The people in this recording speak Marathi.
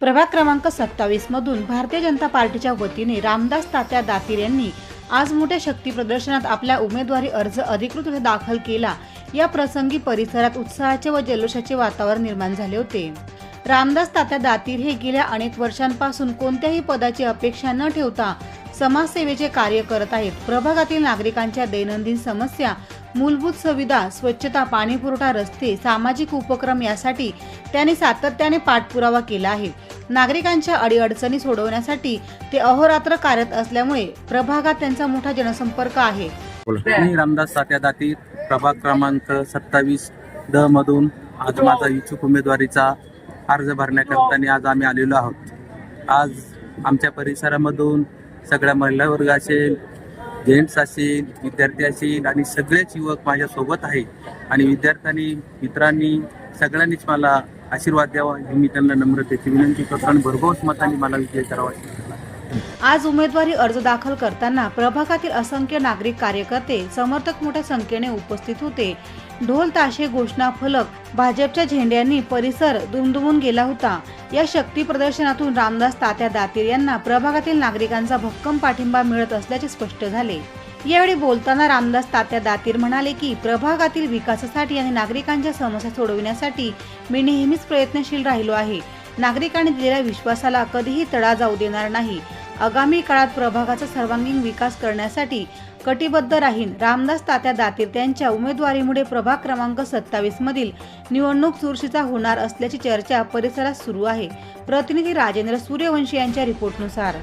प्रभाग क्रमांक 27 मधून भारतीय जनता पार्टीच्या वतीने रामदास तात्या दातीर यांनी आज मोठ्या शक्ती प्रदर्शनात आपला उमेदवारी अर्ज अधिकृतरित्या दाखल केला। या प्रसंगी परिसरात उत्साहाचे व जल्लोषाचे वातावरण निर्माण झाले होते। रामदास तात्या दातीर हे गेल्या अनेक वर्षांपासून कोणत्याही पदाची अपेक्षा न ठेवता समाजसेवेचे कार्य करत आहेत। प्रभागातील नागरिकांच्या दैनंदिन समस्या, मूलभूत सुविधा, स्वच्छता, पाणीपुरवठा, रस्ते, सामाजिक उपक्रम यासाठी त्यांनी सातत्याने पाठपुरावा केला आहे। नागरिकांच्या अडीअडचणी सोडवण्यासाठी ते अहोरात्र कार्यरत असल्यामुळे प्रभागात त्यांचा मोठा जनसंपर्क आहे। मी रामदास तात्या दातीर प्रभाग क्रमांक 27 ड मधून आज माझा इच्छुक उमेदवारीचा अर्ज भरण्याकरता आज आम्ही आलेलो आहोत। आज आमच्या परिसरामधून सगळ्या महिला वर्ग असेल, जेंट्स असेल, विद्यार्थी असेल आणि सगळेच युवक माझ्या सोबत आहे आणि विद्यार्थ्यांनी, मित्रांनी सगळ्यांनीच मला आशीर्वाद द्यावा ही मी त्यांना नम्रतेची विनंती करतो आणि भरघोस मतांनी मला विजय करावा। आज उमेदवारी अर्ज दाखल करताना प्रभागातील असंख्य नागरिक, कार्यकर्ते, समर्थक मोठ्या संख्येने उपस्थित होते। ढोल ताशे, घोषणा फलक, भाजपच्या झेंड्यांनी परिसर दुमदुमून गेला होता। या शक्ती प्रदर्शनातून रामदास तात्या दातीर यांना प्रभागातील नागरिकांचा भक्कम पाठिंबा मिळत असल्याचे स्पष्ट झाले। यावेळी बोलताना रामदास तात्या दातीर म्हणाले की प्रभागातील विकासासाठी आणि नागरिकांच्या समस्या सोडविण्यासाठी मी नेहमीच प्रयत्नशील राहिलो आहे। नागरिकांनी दिलेल्या विश्वासाला कधीही तडा जाऊ देणार नाही। आगामी काळात प्रभागाचा सर्वांगीण विकास करण्यासाठी कटिबद्ध राहीन। रामदास तात्या दातीर त्यांच्या उमेदवारीमुळे प्रभाग क्रमांक 27 मधील निवडणूक चुरशीचा होणार असल्याची चर्चा परिसरात सुरू आहे। प्रतिनिधी राजेंद्र सूर्यवंशी यांच्या रिपोर्टनुसार।